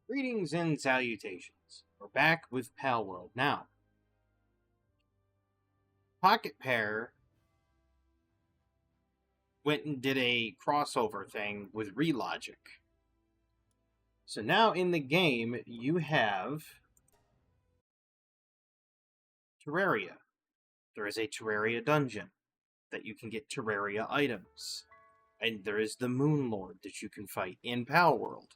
Greetings and salutations. We're back with Palworld. Now, Pocket Pair went and did a crossover thing with Relogic. So now in the game, you have Terraria. There is a Terraria dungeon that you can get Terraria items. And there is the Moon Lord that you can fight in Palworld.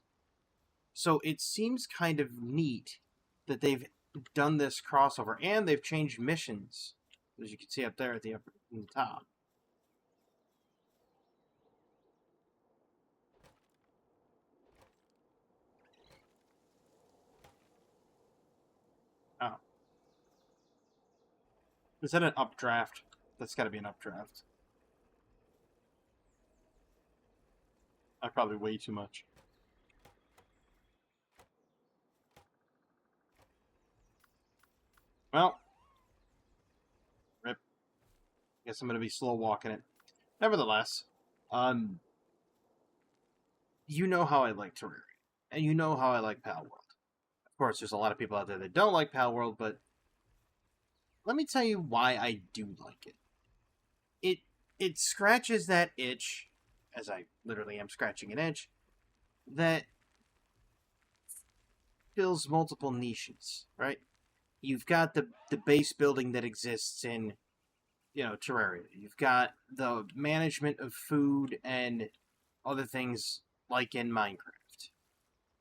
So it seems kind of neat that they've done this crossover, and they've changed missions, as you can see up there at the top. Oh. Is that an updraft? That's got to be an updraft. I probably way too much. Well, rip. Guess I'm going to be slow walking it. Nevertheless, you know how I like Terraria, and you know how I like Palworld. Of course, there's a lot of people out there that don't like Palworld, but let me tell you why I do like it. It scratches that itch, as I literally am scratching an itch, that fills multiple niches, right? You've got the base building that exists in, Terraria. You've got the management of food and other things like in Minecraft.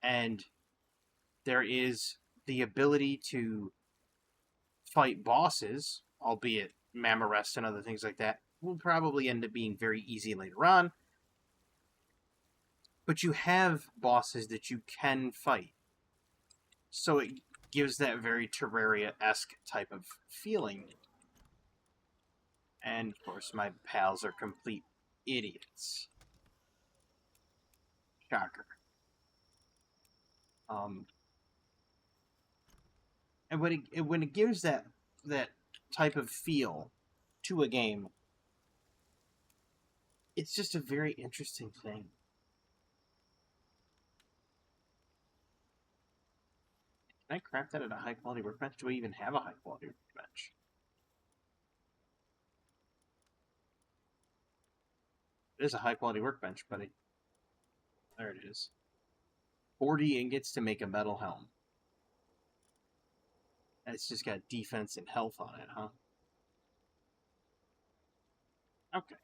And there is the ability to fight bosses, albeit Mammorests and other things like that, will probably end up being very easy later on. But you have bosses that you can fight. So it gives that very Terraria-esque type of feeling. And, of course, my pals are complete idiots. Shocker. And when it gives that type of feel to a game, it's just a very interesting thing. Can I craft that at a high quality workbench? Do I even have a high quality workbench? It is a high quality workbench, buddy. There it is. 40 ingots to make a metal helm. And it's just got defense and health on it, huh? Okay.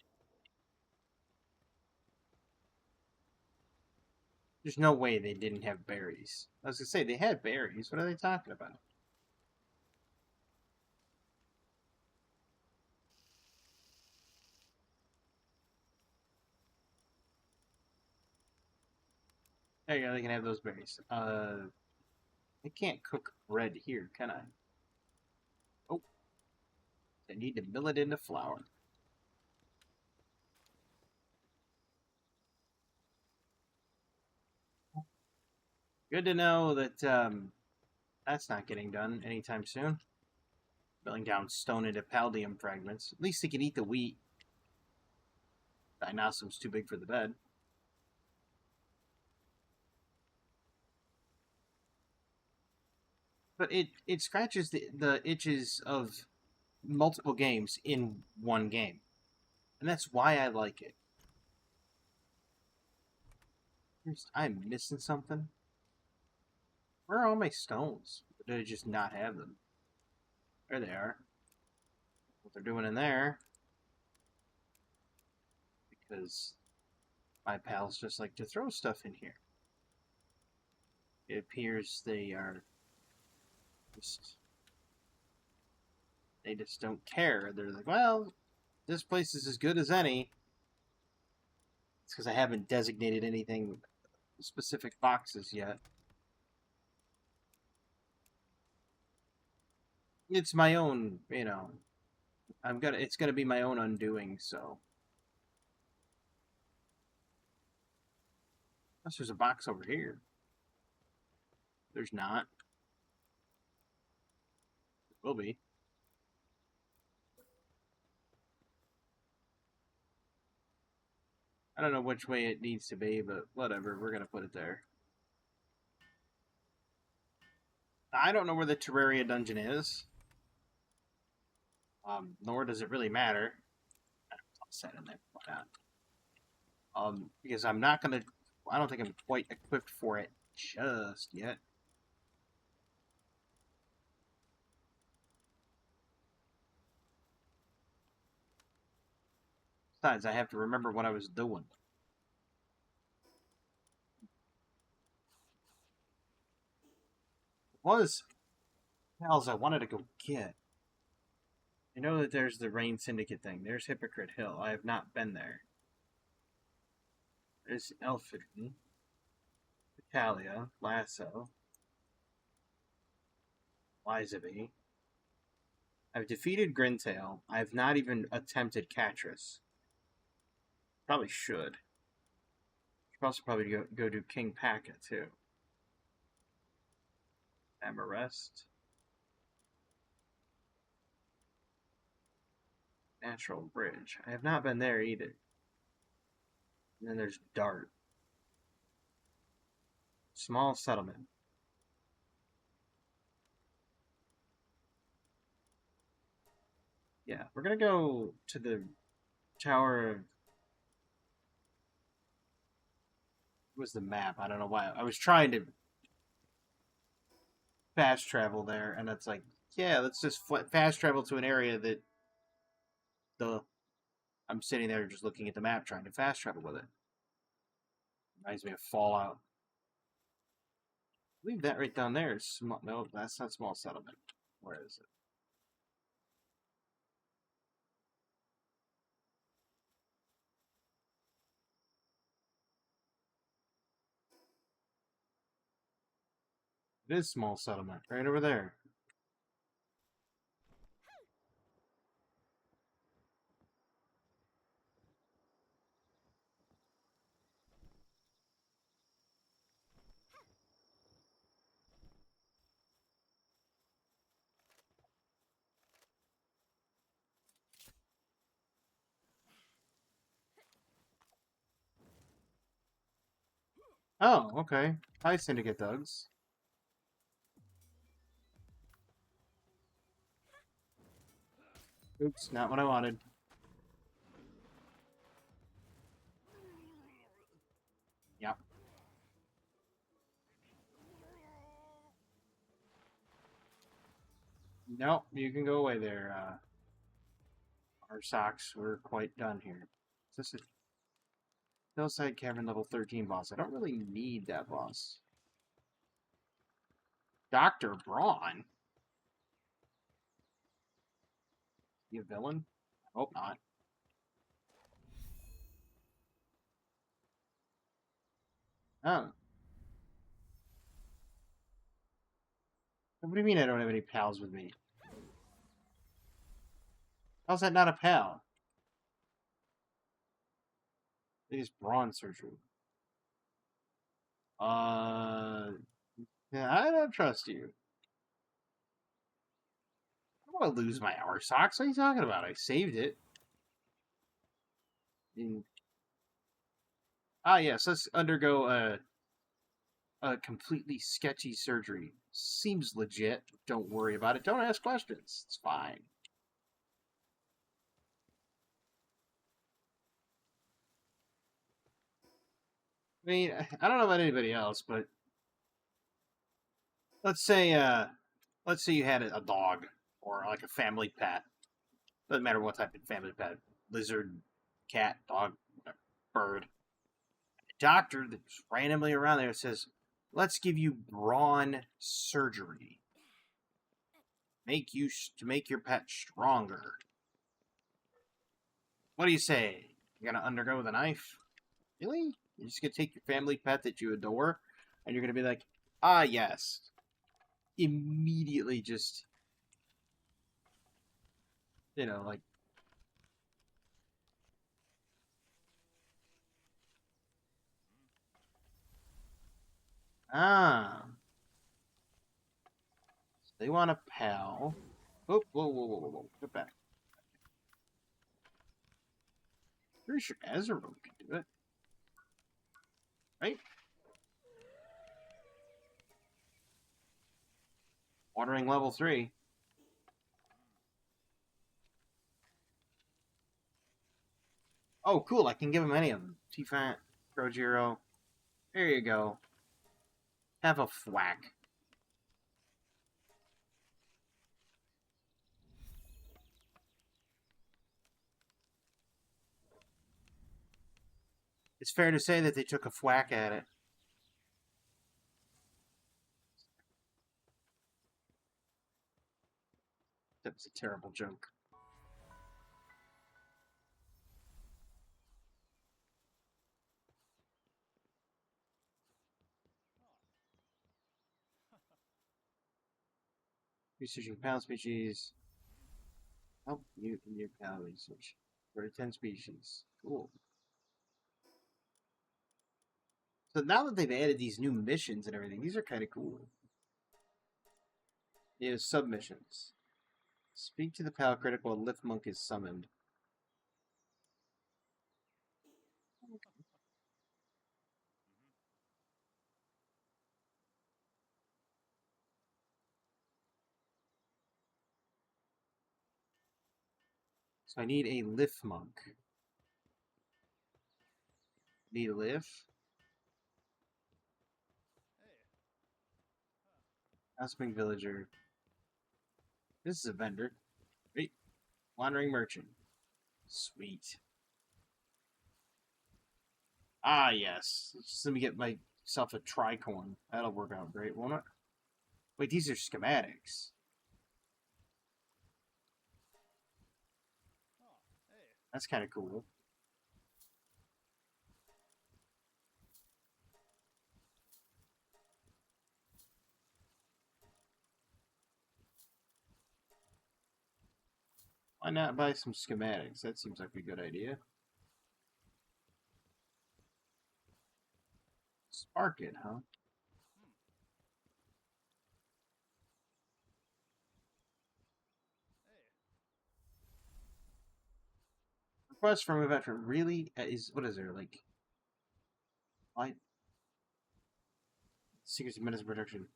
There's no way they didn't have berries. I was gonna say, they had berries. What are they talking about? There you go, they can have those berries. I can't cook bread here, can I? Oh. I need to mill it into flour. Good to know that that's not getting done anytime soon. Milling down stone into paldium fragments. At least they can eat the wheat. Dinosam's too big for the bed. But it scratches the itches of multiple games in one game. And that's why I like it. I'm missing something. Where are all my stones? Or did I just not have them? There they are. What they're doing in there. Because my pals just like to throw stuff in here. It appears they are they just don't care. They're like, well, this place is as good as any. It's because I haven't designated anything specific boxes yet. It's my own, it's gonna be my own undoing, so. Unless there's a box over here. There's not. There will be. I don't know which way it needs to be, but whatever. We're going to put it there. I don't know where the Terraria dungeon is. Nor does it really matter. I'll set in there. Why not? Because I'm not gonna. I don't think I'm quite equipped for it just yet. Besides, I have to remember what I was doing. Was pals I wanted to go get. I know that there's the Rain Syndicate thing. There's Hypocrite Hill. I have not been there. There's Elfidon, Italia, Lasso, Lizaby. I've defeated Grintail. I have not even attempted Catris. Probably should. Should also probably go do King Paka too. Amarest. Natural Bridge. I have not been there either. And then there's Dart. Small settlement. Yeah, we're gonna go to the Tower of... What was the map? I don't know why. I was trying to fast travel there, and it's like, yeah, let's just fast travel to an area that I'm sitting there just looking at the map trying to fast travel with it. Reminds me of Fallout. Leave that right down there. Small, no, that's not small settlement. Where is it? It is small settlement, right over there. Oh, okay. Hi, Syndicate Thugs. Oops, not what I wanted. Yep. Nope, you can go away there. Our socks, we're quite done here. Is this a Hillside Cavern level 13 boss? I don't really need that boss. Dr. Braun? You a villain? I hope not. Oh. What do you mean I don't have any pals with me? How's that not a pal? It is Braun surgery. Yeah, I don't trust you. I don't want to lose my hour socks. What are you talking about? I saved it. Yes, let's undergo a completely sketchy surgery. Seems legit. Don't worry about it. Don't ask questions. It's fine. I mean, I don't know about anybody else, but let's say you had a dog or like a family pet. Doesn't matter what type of family pet. Lizard, cat, dog, bird. A doctor that's randomly around there says, let's give you brawn surgery. To make your pet stronger. What do you say? You're gonna undergo the knife? Really? You're just gonna take your family pet that you adore, and you're gonna be like, ah, yes. Immediately just, like, ah. So they want a pal. Oh, whoa. Get back. Pretty sure Ezra can do it. Right? Watering level 3. Oh, cool. I can give him any of them. T-Fant, Projiro. There you go. Have a thwack. It's fair to say that they took a thwack at it. That was a terrible joke. Researching pal species. Help you in your pal research. For 10 species. Cool. So now that they've added these new missions and everything, these are kind of cool. Yeah, submissions. Speak to the pal critic while Lift Monk is summoned. So I need a Lift Monk. Need a Lift. Housewing Villager. This is a vendor. Wait. Wandering Merchant. Sweet. Ah, yes. Just let me get myself a tricorn. That'll work out great, won't it? Wait, these are schematics. That's kind of cool. Why not buy some schematics? That seems like a good idea. Spark it, huh? Request from a veteran really is what is there like? Why secrets of medicine production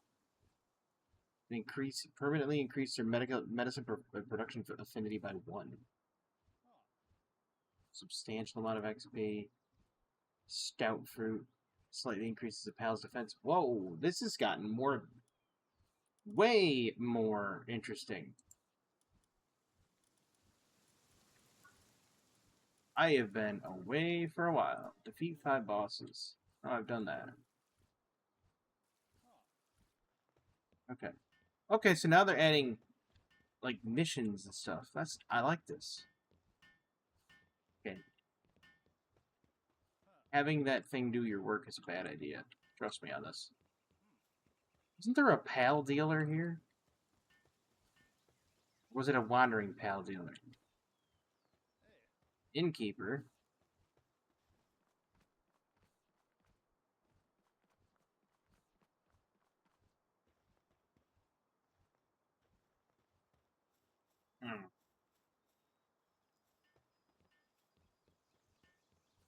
permanently increase their medicine production affinity by 1. Substantial amount of XP. Stout fruit slightly increases the pal's defense. Whoa, this has gotten way more interesting. I have been away for a while. Defeat 5 bosses. Oh, I've done that. Okay. Okay, so now they're adding like missions and stuff. I like this. Okay. Having that thing do your work is a bad idea. Trust me on this. Isn't there a pal dealer here? Or was it a wandering pal dealer? Innkeeper. Hmm.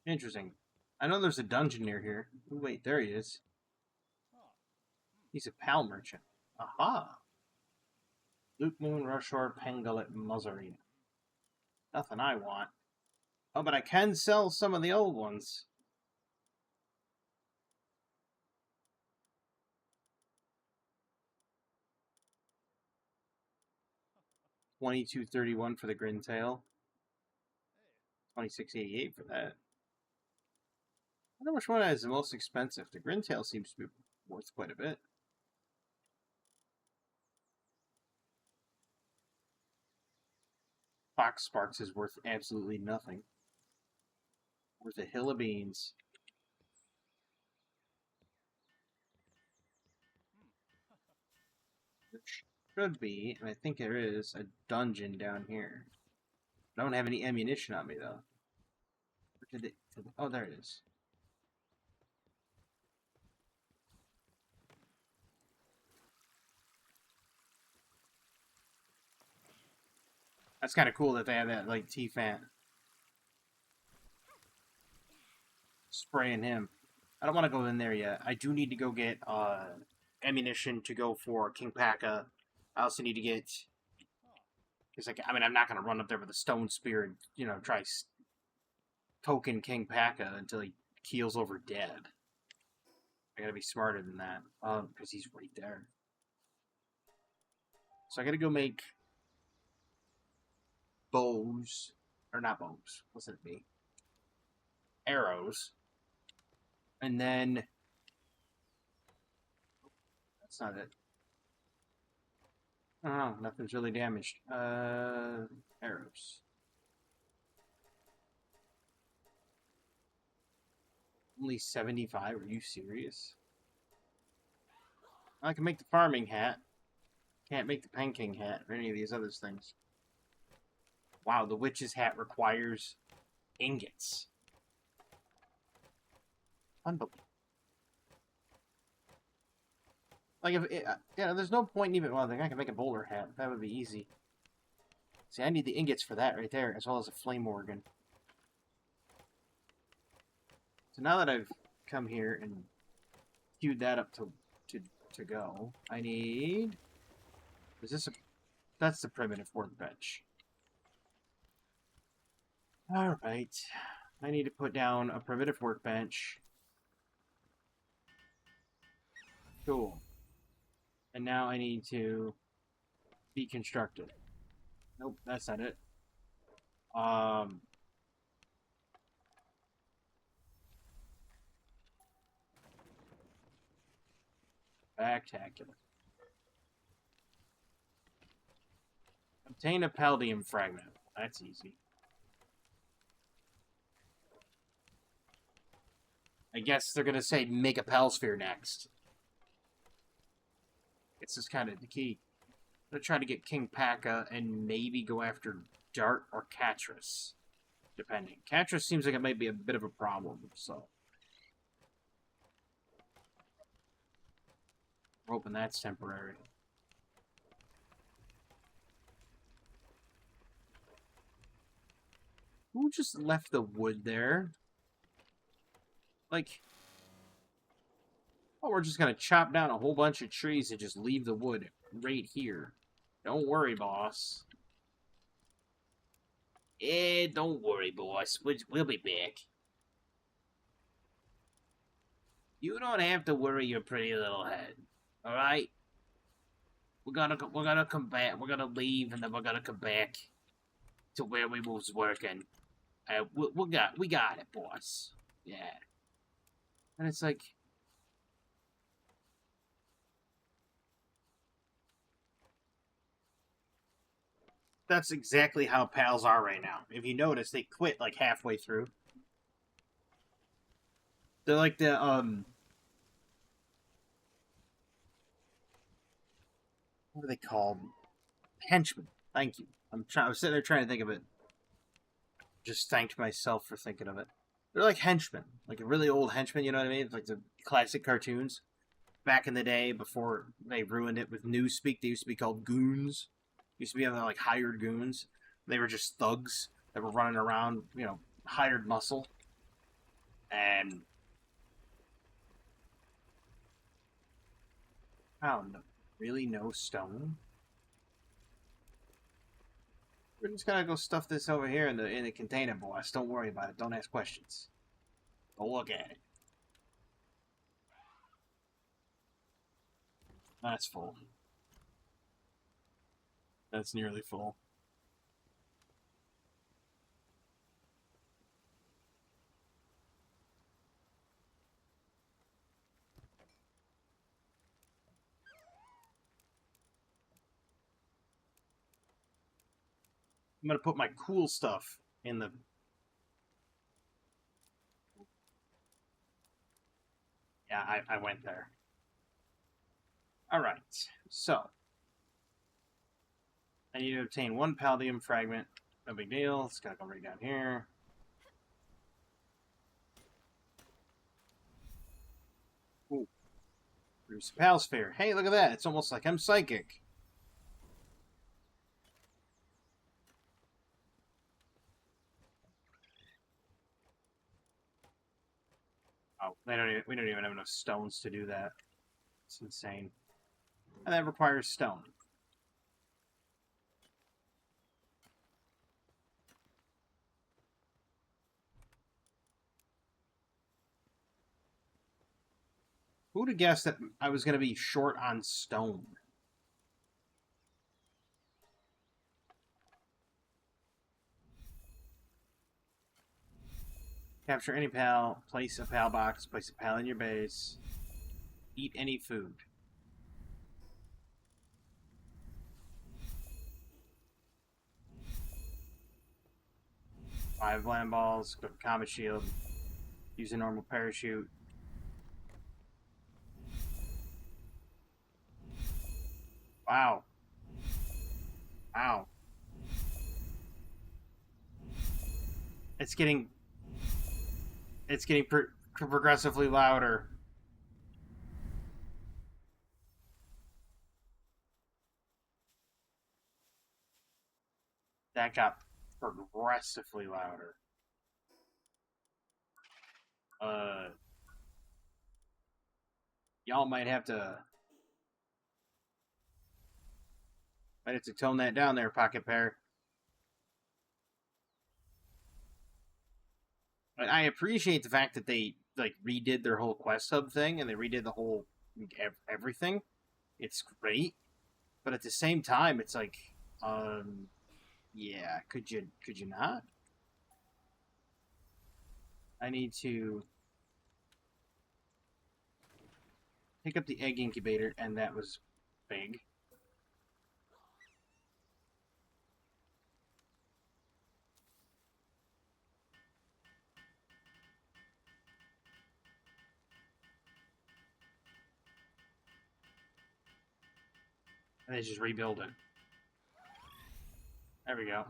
Interesting. I know there's a dungeon near here. Ooh, wait, there he is. He's a pal merchant. Aha! Luke Moon, Rushor, Pengulet, Muzzarine. Nothing I want. Oh, but I can sell some of the old ones. 2231 for the Grintail. 2688 for that. I wonder which one is the most expensive. The Grintail seems to be worth quite a bit. Fox Sparks is worth absolutely nothing. Worth a hill of beans. There should be, and I think there is, a dungeon down here. I don't have any ammunition on me, though. Oh, there it is. That's kind of cool that they have that, like, T-Fant spraying him. I don't want to go in there yet. I do need to go get ammunition to go for King Paka I also need to get... Because, like, I mean, I'm not going to run up there with a stone spear and, you know, try poking King Paka until he keels over dead. I gotta be smarter than that. Because he's right there. So I gotta go make bows. Or not bows. What's it be? Arrows. And then... That's not it. Oh, nothing's really damaged. Arrows. Only 75? Are you serious? I can make the farming hat. Can't make the painting hat or any of these other things. Wow, the witch's hat requires ingots. Unbelievable. Like, if it, yeah, there's no point even... Well, I think I can make a bowler hat. That would be easy. See, I need the ingots for that right there, as well as a flame organ. So now that I've come here and queued that up to go, I need... Is this a... That's the primitive workbench. Alright. I need to put down a primitive workbench. Cool. And now I need to deconstruct it. Nope, that's not it. Spectacular. Obtain a palladium fragment. That's easy. I guess they're gonna say make a Palsphere next. This is kind of the key. I'm gonna try to get King Paka and maybe go after Dart or Catras. Depending. Catras seems like it might be a bit of a problem, so. We're hoping that's temporary. Who just left the wood there? Like, oh, we're just gonna chop down a whole bunch of trees and just leave the wood right here. Don't worry, boss. Don't worry, boss. We'll be back. You don't have to worry your pretty little head. All right? We're gonna come back. We're gonna leave, and then we're gonna come back to where we was working. We got it, boss. Yeah. And it's like, that's exactly how pals are right now. If you notice, they quit like halfway through. They're like the what are they called? Henchmen. Thank you. I was sitting there trying to think of it. Just thanked myself for thinking of it. They're like henchmen, like a really old henchman. You know what I mean? Like the classic cartoons back in the day before they ruined it with newspeak. They used to be called goons. Used to be other like hired goons. They were just thugs that were running around, you know, hired muscle. And oh no, really no stone. We're just gonna go stuff this over here in the container, boss. Don't worry about it. Don't ask questions. Go look at it. That's full. That's nearly full. I'm gonna put my cool stuff in the... Yeah, I went there. Alright, so. I need to obtain one palladium fragment. No big deal. It's gotta go right down here. Ooh. Bruce Palsphere. Hey, look at that. It's almost like I'm psychic. Oh, we don't even have enough stones to do that. It's insane. And that requires stone. Who'd have guessed that I was going to be short on stone? Capture any pal, place a pal box, place a pal in your base, eat any food. Five land balls, go to combat shield, use a normal parachute. Wow. Wow. It's getting progressively louder. That got progressively louder. Y'all might have to tone that down there, Pocket Pair. But I appreciate the fact that they like redid their whole quest hub thing and they redid the whole everything. It's great, but at the same time, it's like, yeah, could you not? I need to pick up the egg incubator, and that was big. And they just rebuild it. There we go.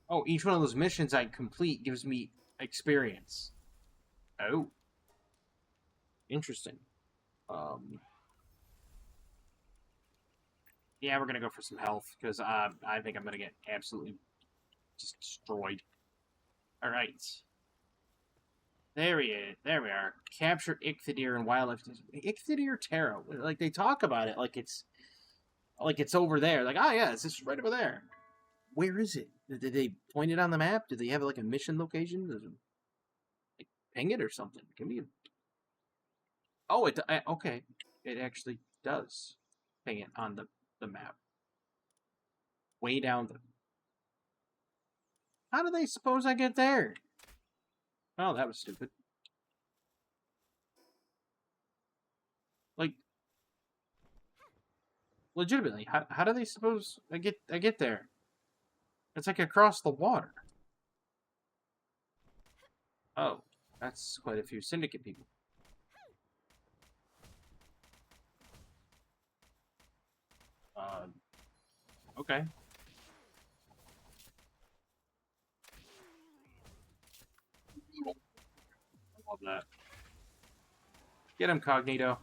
Oh, each one of those missions I complete gives me experience. Oh. Interesting. Yeah, we're gonna go for some health, because I think I'm gonna get absolutely just destroyed. Alright. There he is. There we are. Capture Ichthyodeer and wildlife. Ichthyodeer Terra. Like, they talk about it like it's over there. Like, oh yeah, it's just right over there. Where is it? Did they point it on the map? Did they have like a mission location? Does it, like, ping it or something? Give me a... Oh, okay. It actually does ping it on the map. Way down the... How do they suppose I get there? Oh, that was stupid. Like, legitimately, how do they suppose I get there? It's like across the water. Oh, that's quite a few syndicate people. Okay. I love that. Get him, Cognito.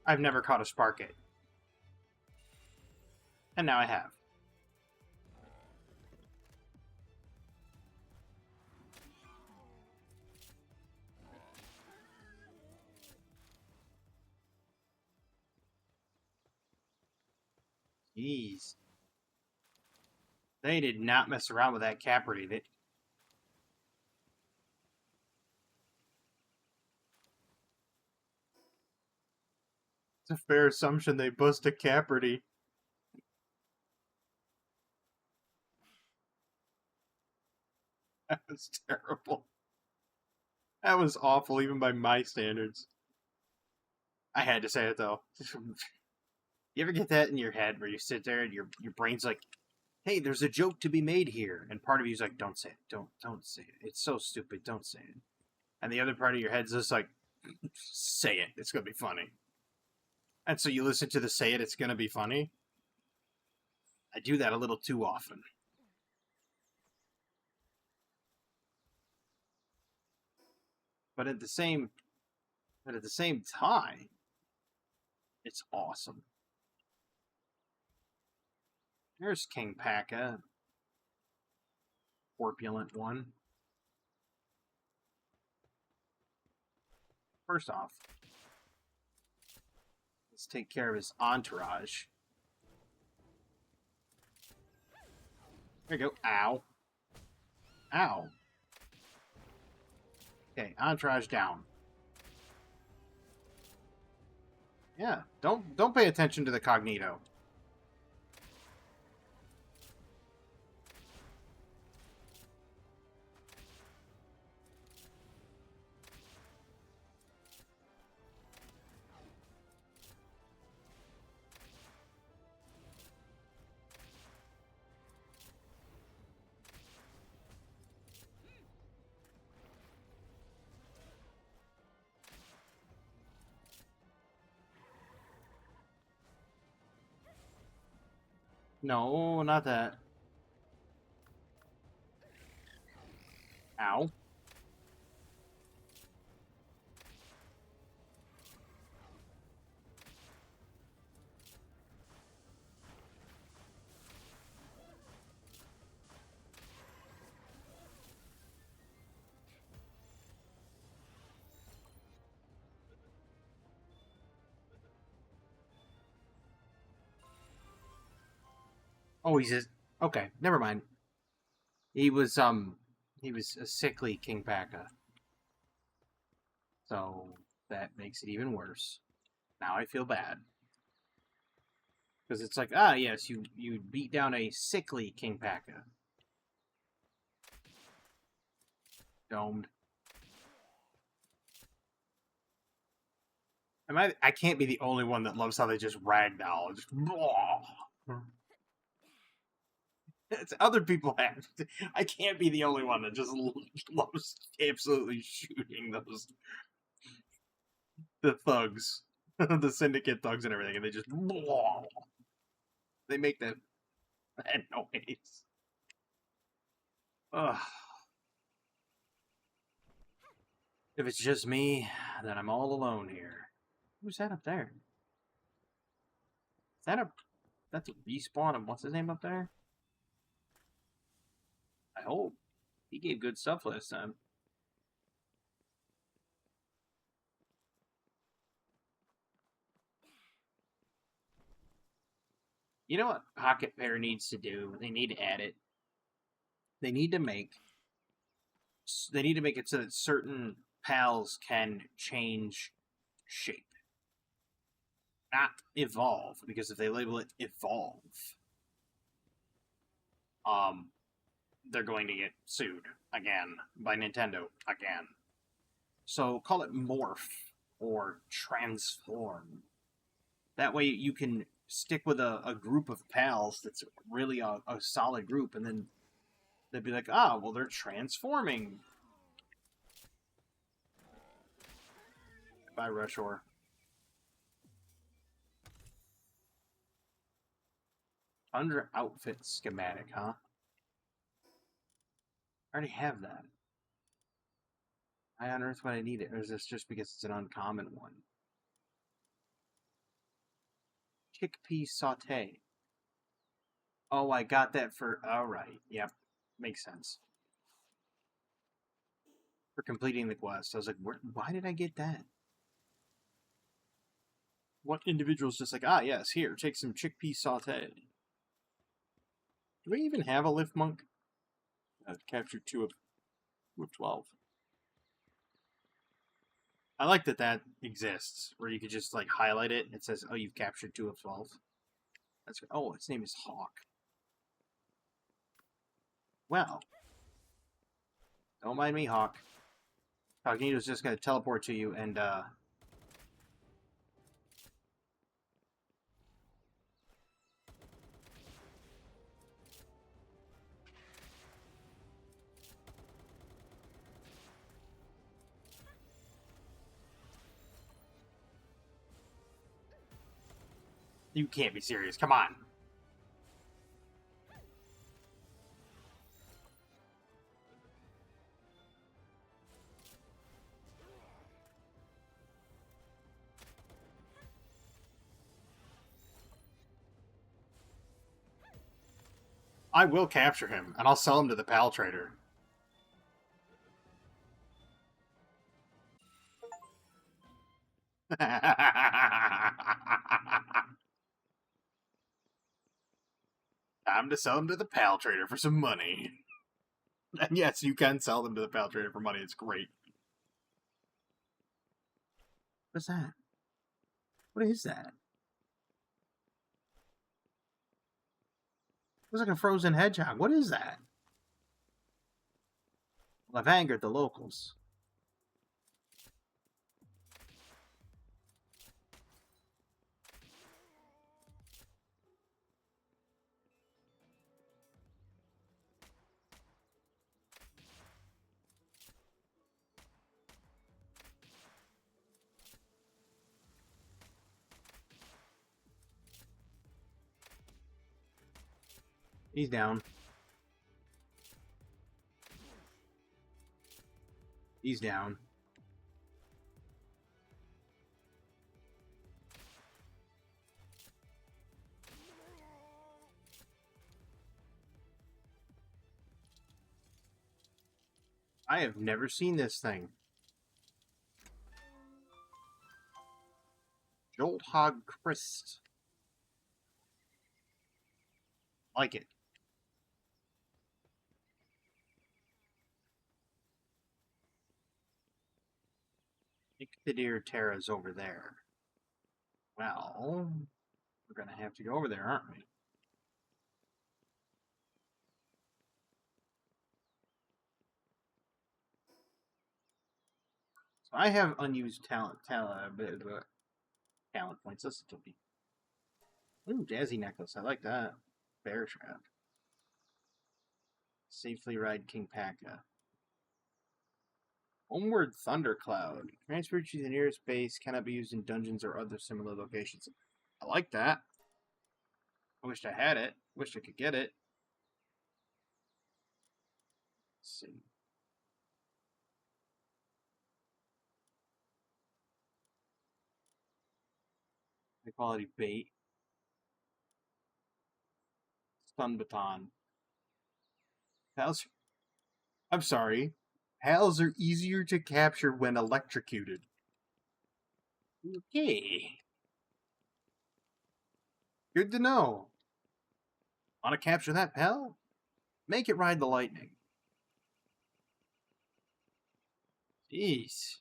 I've never caught a Sparkit. And now I have. Jeez. They did not mess around with that Capricorn. It's a fair assumption they bust a Capricorn. That was terrible. That was awful, even by my standards. I had to say it, though. You ever get that in your head where you sit there and your brain's like, hey, there's a joke to be made here. And part of you's like, don't say it. Don't say it. It's so stupid. Don't say it. And the other part of your head's just like, say it. It's going to be funny. And so you listen to the say it, it's going to be funny. I do that a little too often. But at the same time, it's awesome. There's King Paka, corpulent one. First off, let's take care of his entourage. There you go. Ow. Ow. Okay, entourage down. Yeah, don't pay attention to the cognito. No, not that. Ow. Oh, he's just okay. Never mind. He was a sickly King Paka, so that makes it even worse. Now I feel bad because it's like, ah, yes, you beat down a sickly King Paka. Domed. I can't be the only one that loves how they just ragdoll. Just, it's other people have. I can't be the only one that just loves absolutely shooting the thugs, the syndicate thugs and everything, and they just they make that noise. Ugh. If it's just me, then I'm all alone here. Who's that up there? Is that that's a respawn of what's his name up there? I hope. He gave good stuff last time. You know what Pocket Pair needs to do? They need to add it. They need to make it so that certain pals can change shape. Not evolve, because if they label it evolve, they're going to get sued again by Nintendo again. So call it morph or transform. That way you can stick with a group of pals that's really a solid group, and then they'd be like, ah, well, they're transforming. Bye, Rushor. Under outfit schematic, huh? I already have that. I unearthed what I needed, or is this just because it's an uncommon one? Chickpea saute. Oh, I got that for... Alright, yep. Makes sense. For completing the quest. I was like, why did I get that? What individual's just like, ah, yes, here, take some chickpea saute. Do we even have a lift monk? I've captured 2 of 12. I like that exists, where you could just, like, highlight it, and it says, oh, you've captured 2 of 12. That's great. Oh, its name is Hawk. Well. Don't mind me, Hawk. Cognito's just gonna teleport to you, and, you can't be serious. Come on. I will capture him, and I'll sell him to the pal trader. Time to sell them to the pal trader for some money. And yes, you can sell them to the pal trader for money. It's great. What's that? What is that? Looks like a frozen hedgehog. What is that? Well, I've angered the locals. He's down. He's down. I have never seen this thing. Jolt Hog Christ. Like it. Terra's over there. Well, we're gonna have to go over there, aren't we? So I have unused talent points. This will be. Ooh, jazzy necklace. I like that. Bear trap. Safely ride King Paka. Homeward Thundercloud. Transfer to the nearest base. Cannot be used in dungeons or other similar locations. I like that. I wished I had it. Wished I could get it. Let's see. High quality bait. Stun baton. Pals. I'm sorry. Pals are easier to capture when electrocuted. Okay. Good to know. Want to capture that pal? Make it ride the lightning. Jeez.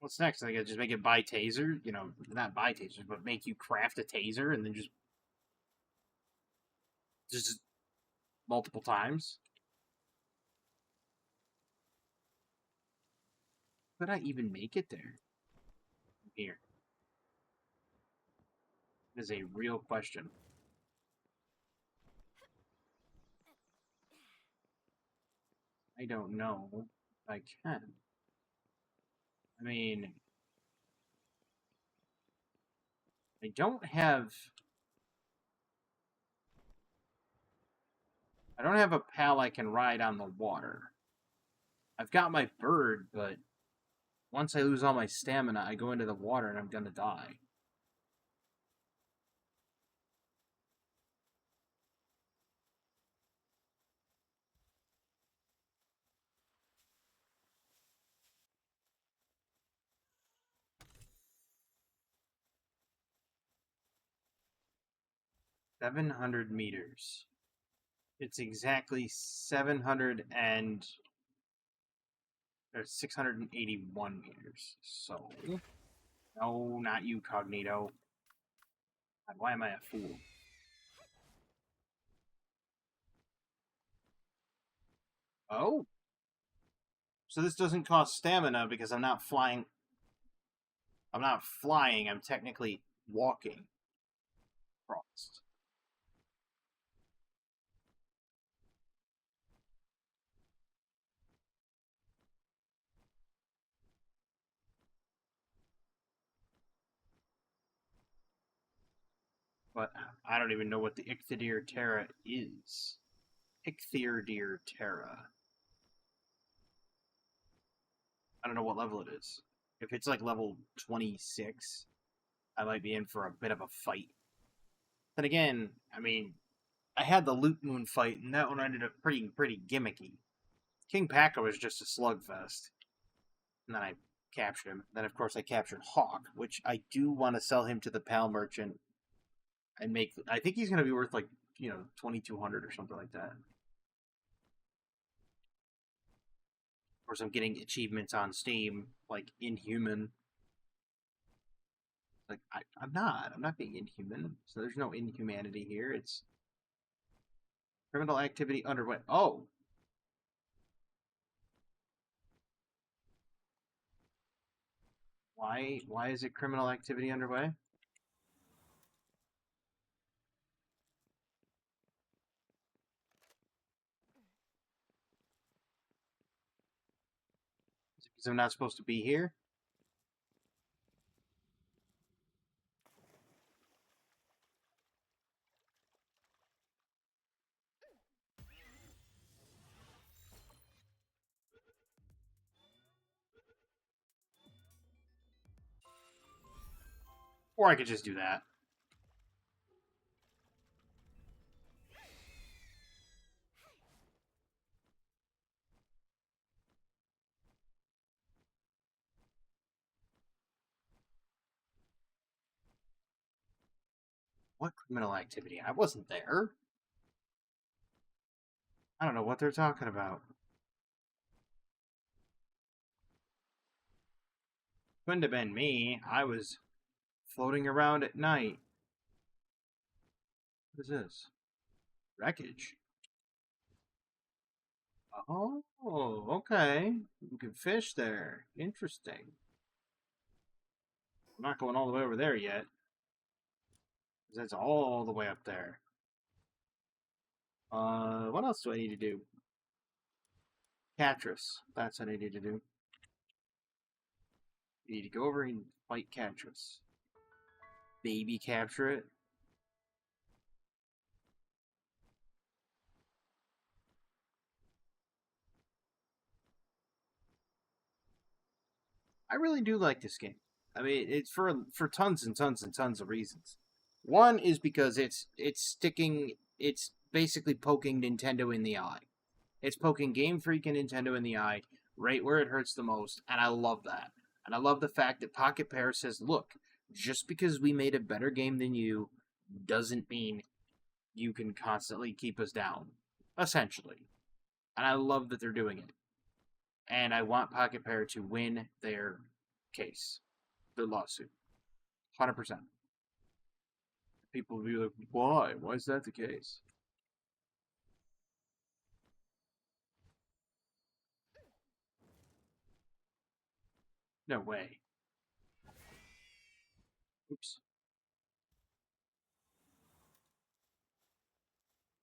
What's next? I gotta just make it buy taser? You know, not buy tasers, but make you craft a taser and then just multiple times? Could I even make it there? Here. That is a real question. I don't know if I can. I mean, I don't have a pal I can ride on the water. I've got my bird, but once I lose all my stamina, I go into the water and I'm gonna die. $700. It's exactly 681 meters. So, no, not you, Cognito. God, why am I a fool? Oh, so this doesn't cost stamina because I'm not flying. I'm not flying. I'm technically walking across. But I don't even know what the Ichthyodeer Terra is. Ichthyodeer Terra. I don't know what level it is. If it's like level 26, I might be in for a bit of a fight. Then again, I mean, I had the Loot Moon fight, and that one ended up pretty gimmicky. King Paka was just a slugfest, and then I captured him. Then, of course, I captured Hawk, which I do want to sell him to the Pal Merchant and make. I think he's going to be worth like 2,200 or something like that. Of course, I'm getting achievements on Steam like Inhuman. Like I'm not. I'm not being inhuman. So there's no inhumanity here. It's criminal activity underway. Oh, why is it criminal activity underway? Is it because I'm not supposed to be here? Or I could just do that. What criminal activity? I wasn't there. I don't know what they're talking about. Couldn't have been me. I was floating around at night. What is this? Wreckage. Oh, okay. You can fish there. Interesting. I'm not going all the way over there yet. That's all the way up there. What else do I need to do? Catrus. That's what I need to do. You need to go over and fight Catrus. Baby capture it. I really do like this game. I mean, it's for tons and tons and tons of reasons. One is because it's basically poking Nintendo in the eye. It's poking Game Freak and Nintendo in the eye right where it hurts the most, and I love that. And I love the fact that Pocket Pair says, "Look, just because we made a better game than you doesn't mean you can constantly keep us down." Essentially. And I love that they're doing it. And I want Pocket Pair to win their case, their lawsuit. 100%. People will be like, why? Why is that the case? No way. Oops.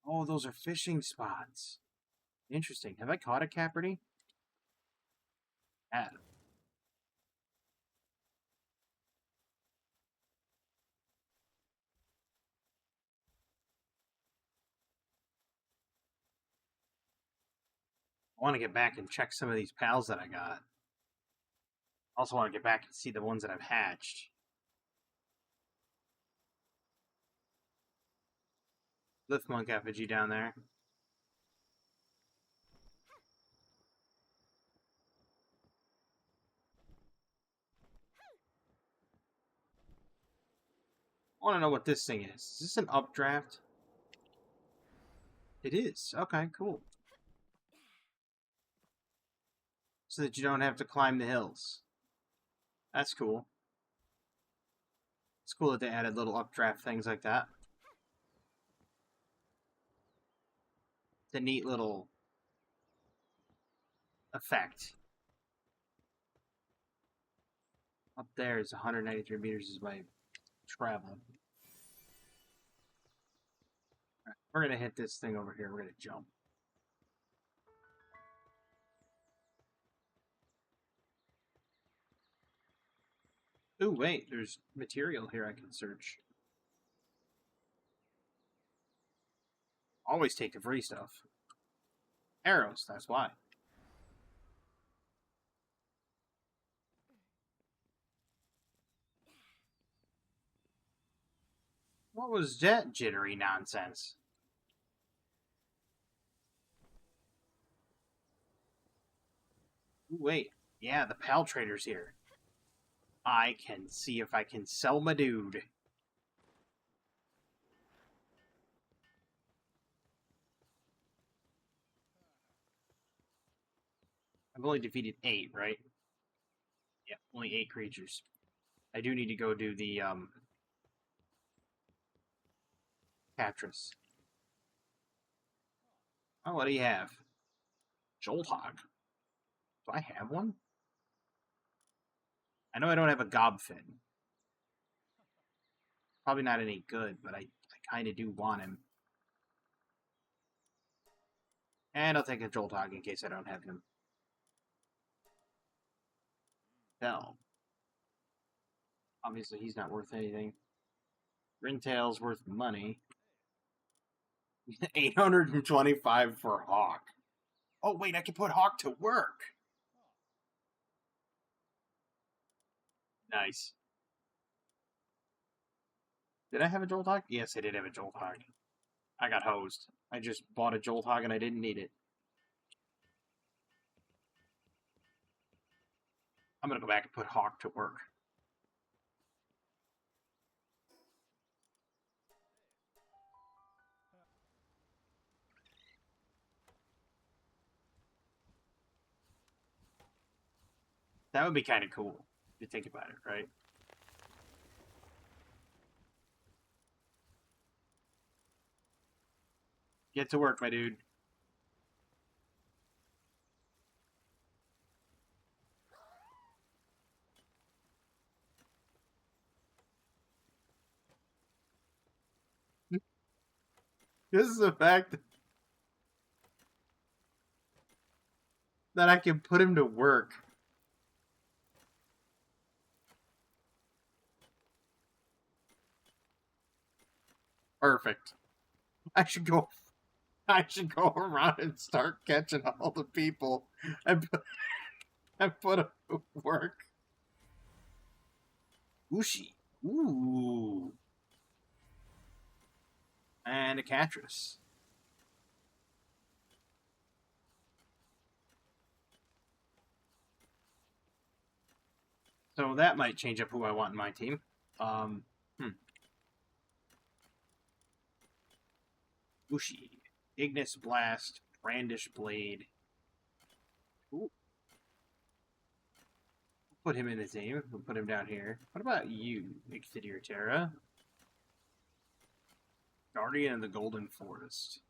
Oh, those are fishing spots. Interesting. Have I caught a caperty? Yeah. I want to get back and check some of these pals that I got. Also want to get back and see the ones that I've hatched. Lift monk effigy down there. I want to know what this thing is. Is this an updraft? It is. Okay, cool. So that you don't have to climb the hills. That's cool. It's cool that they added little updraft things like that. The neat little effect. Up there is 193 meters is my travel. Right, we're gonna hit this thing over here. We're gonna jump. Ooh, wait, there's material here I can search. Always take the free stuff. Arrows, that's why. What was that jittery nonsense? Ooh, wait. Yeah, the pal trader's here. I can see if I can sell my dude. I've only defeated 8, right? Yeah, only 8 creatures. I do need to go do the, Catris. Oh, what do you have? Jolthog. Do I have one? I know I don't have a Gobfin. Probably not any good, but I kind of do want him. And I'll take a Jolthog in case I don't have him. Hell. Obviously, he's not worth anything. Rintail's worth money. 825 for Hawk. Oh, wait, I can put Hawk to work. Nice. Did I have a Jolthog? Yes, I did have a Jolthog. I got hosed. I just bought a Jolthog and I didn't need it. I'm gonna go back and put Hawk to work. That would be kind of cool if you think about it, right? Get to work, my dude. This is the fact that I can put him to work. Perfect. I should go. I should go around and start catching all the people and put them to work. Ushi. Ooh. And a Catris. So that might change up who I want in my team. Hmm. Ushi. Ignis Blast. Brandish Blade. Ooh. Put him in the team. We'll put him down here. What about you, Exterior Terra? Guardian of the Golden Forest.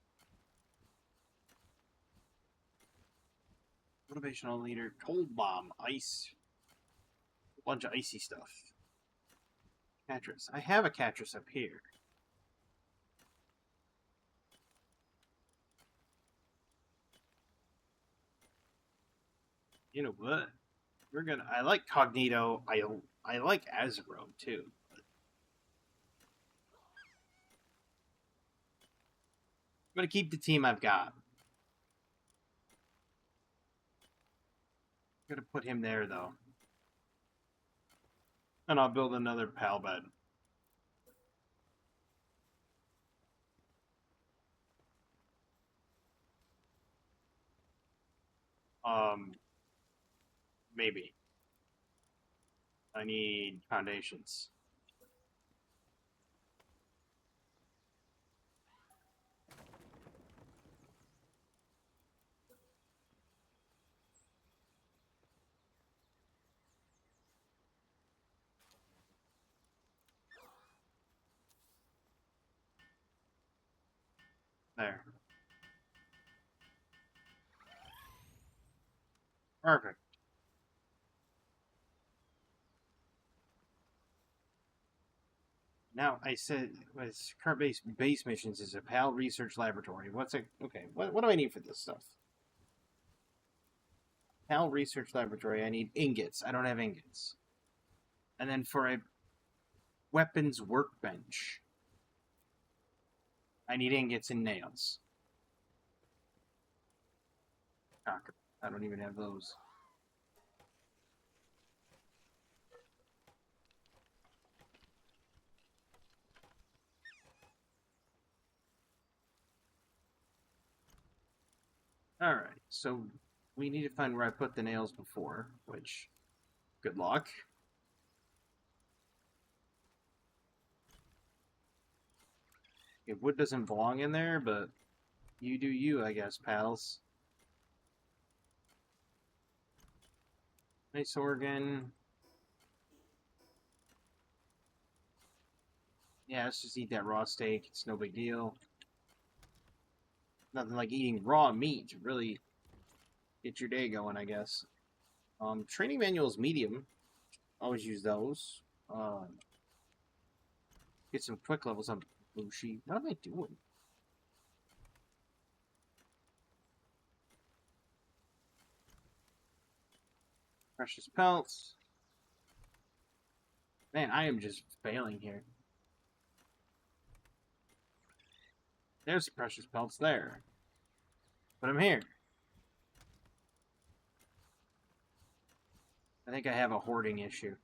Motivational leader. Cold Bomb. Ice. A bunch of icy stuff. Catris. I have a Catris up here. You know what? We're gonna. I like Cognito. I like Azero too. I'm gonna keep the team I've got. I'm gonna put him there though, and I'll build another pal bed. Um, maybe. I need foundations. There. Perfect. Now I said with current base missions is a PAL research laboratory. What's it? Okay, what do I need for this stuff? PAL research laboratory. I need ingots. I don't have ingots. And then for a weapons workbench, I need ingots and nails. I don't even have those. All right, so We need to find where I put the nails before, which, good luck. If wood doesn't belong in there, but you do you, I guess, pals. Nice organ. Yeah, let's just eat that raw steak. It's no big deal. Nothing like eating raw meat to really get your day going, I guess. Training manuals medium. Always use those. Get some quick levels on Bushi. What am I doing? Precious pelts. Man, I am just failing here. There's the precious pelts there. But I'm here. I think I have a hoarding issue.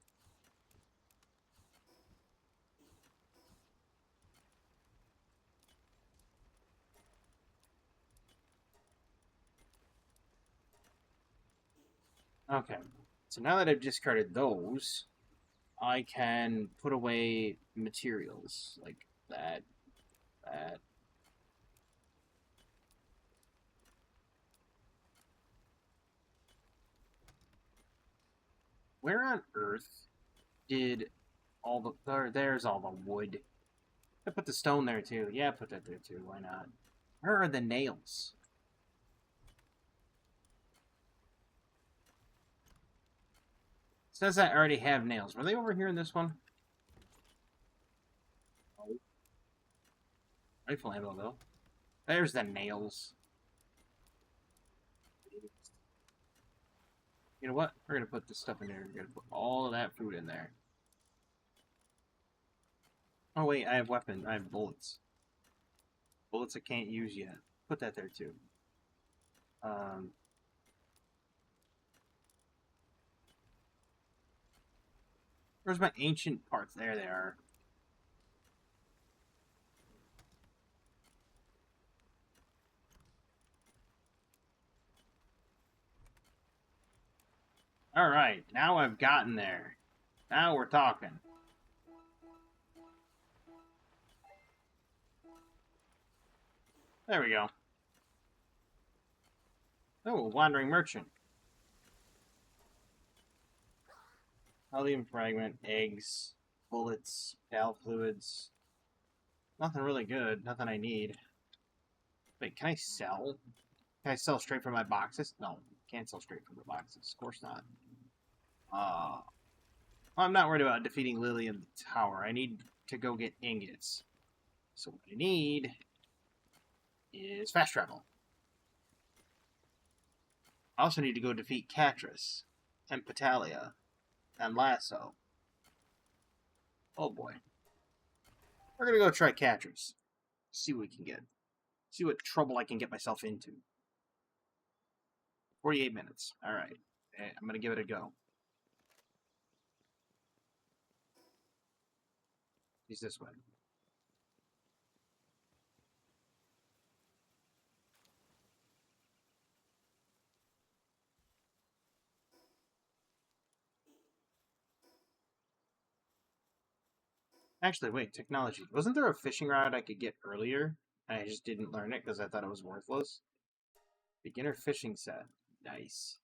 Okay. So now that I've discarded those, I can put away materials like that, that. Where on earth did all the... there's all the wood. I put the stone there too. Yeah, put that there too. Why not? Where are the nails? It says I already have nails. Were they over here in this one? Oh. Rifle ammo though. There's the nails. You know what? We're gonna put this stuff in there. We're gonna put all of that food in there. Oh wait, I have weapons. I have bullets. Bullets I can't use yet. Put that there too. Where's my ancient parts? There they are. Alright, now I've gotten there. Now we're talking. There we go. Oh, a wandering merchant. Helium fragment, eggs, bullets, pal fluids. Nothing really good. Nothing I need. Wait, can I sell? Can I sell straight from my boxes? No, can't sell straight from the boxes. Of course not. I'm not worried about defeating Lily in the tower. I need to go get ingots. So what I need is fast travel. I also need to go defeat Catris and Patalia and Lasso. Oh boy. We're gonna go try Catris. See what we can get. See what trouble I can get myself into. 48 minutes. Alright. I'm gonna give it a go. He's this way. Actually, wait, technology. Wasn't there a fishing rod I could get earlier? And I just didn't learn it because I thought it was worthless. Beginner fishing set. Nice.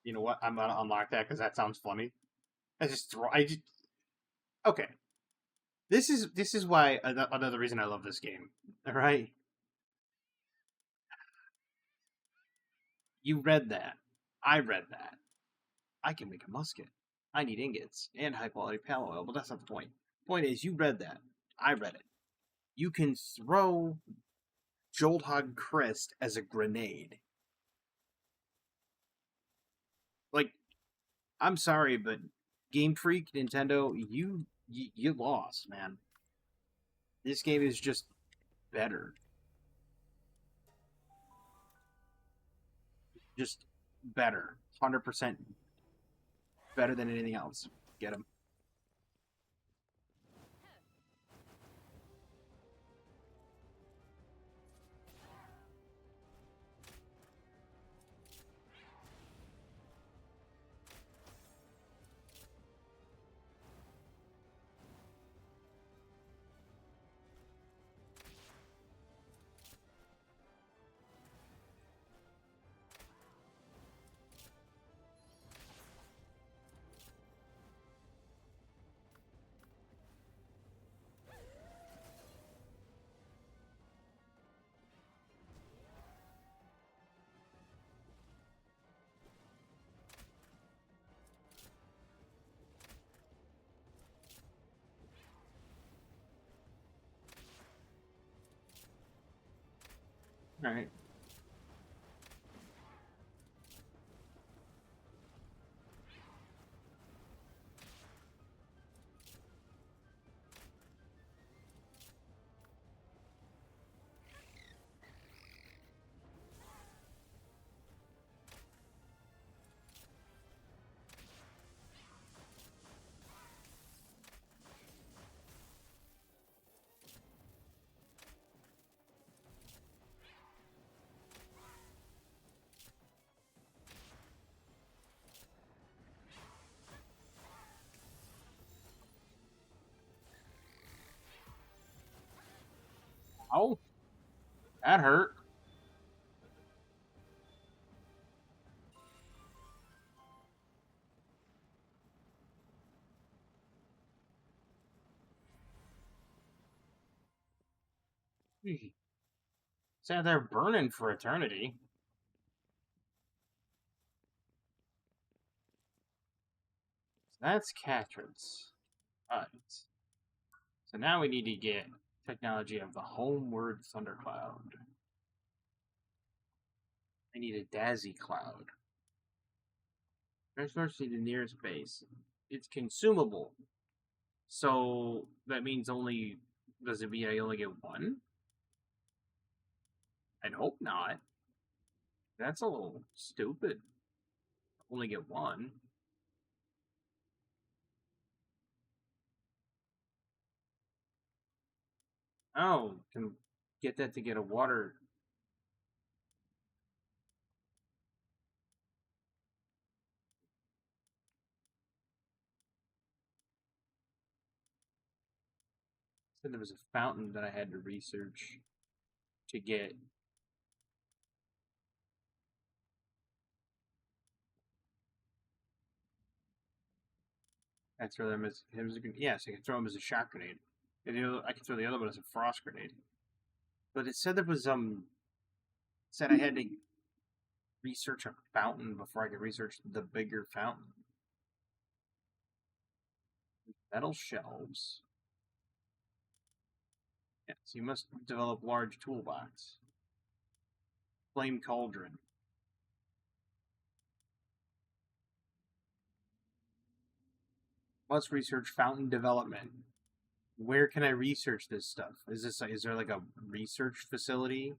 You know what? I'm gonna unlock that because that sounds funny. I just okay. This is why another reason I love this game. All right, you read that. I read that. I can make a musket. I need ingots and high quality pal oil, but that's not the point. Point is, you read that. I read it. You can throw Jolthog Crest as a grenade. Like, I'm sorry, but Game Freak, Nintendo, you lost, man. This game is just better. Just better. 100% better than anything else. Get him. Alright. Oh, that hurt. Sat there burning for eternity. That's Catherine's. Alright. So now we need to get technology of the homeward thundercloud. I need a Dazzy cloud. Transfers to the nearest base. It's consumable. So that means only. Does it mean I only get one? I'd hope not. That's a little stupid. Only get one. Oh, can get that to get a water. Said there was a fountain that I had to research to get. I throw them as yes, I can throw them as a shock grenade. And I can throw the other one as a frost grenade. But it said there was said I had to research a fountain before I could research the bigger fountain. Metal shelves. Yes, you must develop large toolbox. Flame cauldron. Must research fountain development. Where can I research this stuff? Is there like a research facility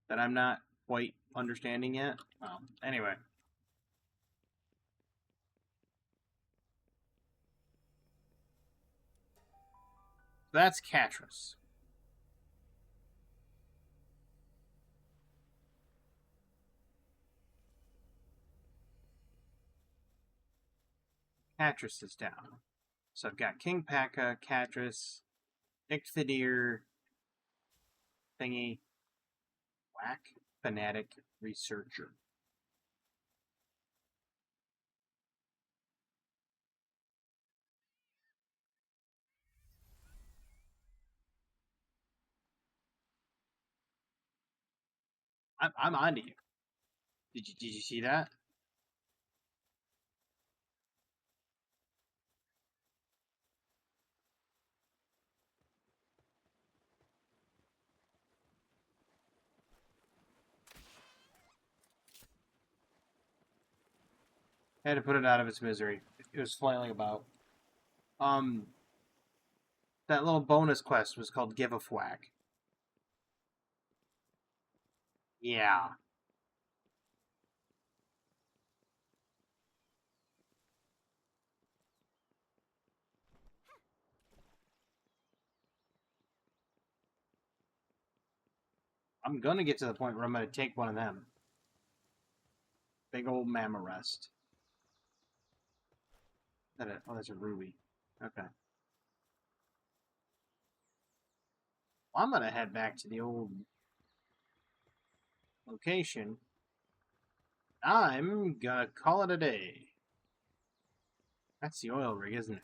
that I'm not quite understanding yet? Anyway. That's Catrus. Catrus is down. So I've got King Paka, Catrus, Ichthydיר, thingy, Whack, Fanatic, Researcher. I'm on to you. Did you see that? I had to put it out of its misery. It was flailing about. Um, that little bonus quest was called Give a Thwack. Yeah. I'm gonna get to the point where I'm gonna take one of them. Big old mamma rest. Oh, that's a ruby. Okay. Well, I'm gonna head back to the old location. I'm gonna call it a day. That's the oil rig, isn't it?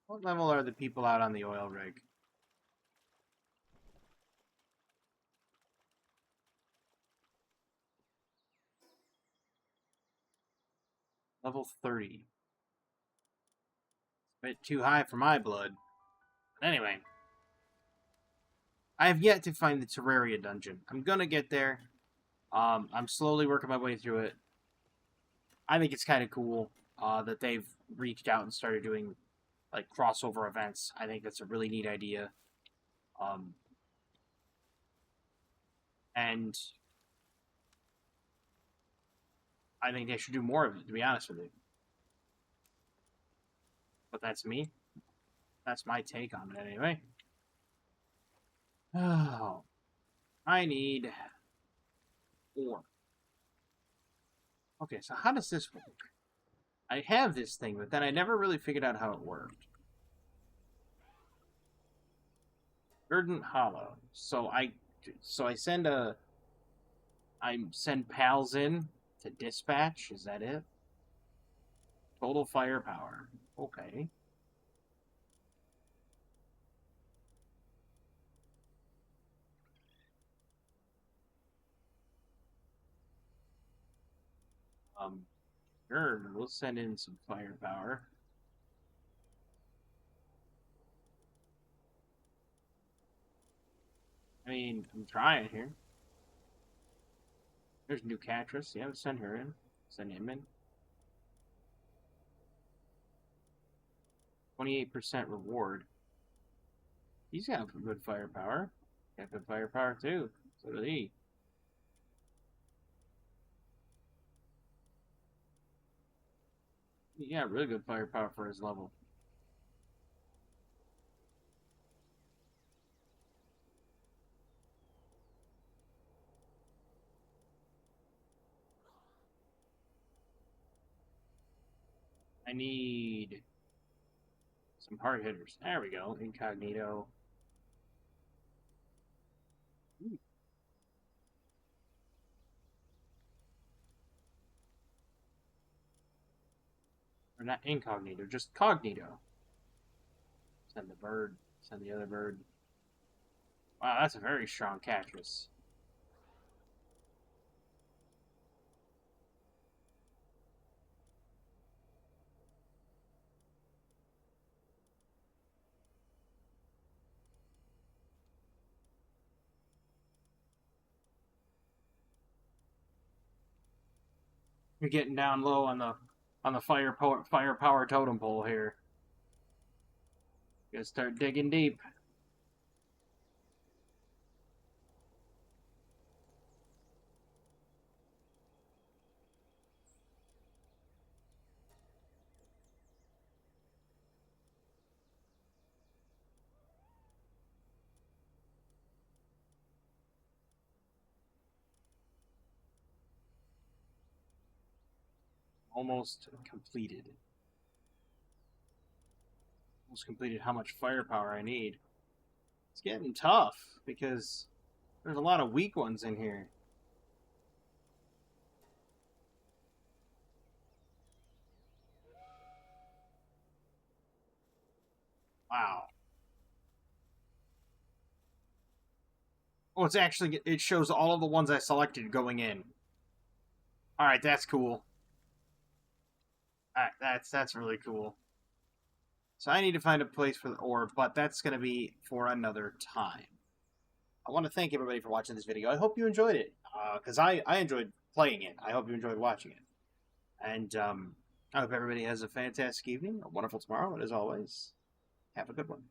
What level are the people out on the oil rig? Level 30. A bit too high for my blood. But anyway. I have yet to find the Terraria dungeon. I'm gonna get there. I'm slowly working my way through it. I think it's kind of cool that they've reached out and started doing like crossover events. I think that's a really neat idea. Um, and I think they should do more of it, to be honest with you. But that's me. That's my take on it anyway. Oh, I need ore. Okay, so how does this work? I have this thing, but then I never really figured out how it worked. Verdant Hollow. I send pals in to dispatch. Is that it? Total firepower. Okay. Sure, we'll send in some firepower. I mean, I'm trying here. There's new Catrus. Yeah, send her in. Send him in. 28% reward. He's got good firepower. Got good firepower too. So does he. Yeah, really good firepower for his level. I need some hard hitters. There we go. Incognito. Ooh. Or not incognito, just cognito. Send the bird. Send the other bird. Wow, that's a very strong Catrus. You're getting down low on the firepower totem pole here. Gotta start digging deep. Almost completed. Almost completed how much firepower I need. It's getting tough because there's a lot of weak ones in here. Wow. Oh, it shows all of the ones I selected going in. All right, that's cool. All right, that's really cool. So I need to find a place for the orb, but that's going to be for another time. I want to thank everybody for watching this video. I hope you enjoyed it, because I enjoyed playing it. I hope you enjoyed watching it. And I hope everybody has a fantastic evening, a wonderful tomorrow, and as always, have a good one.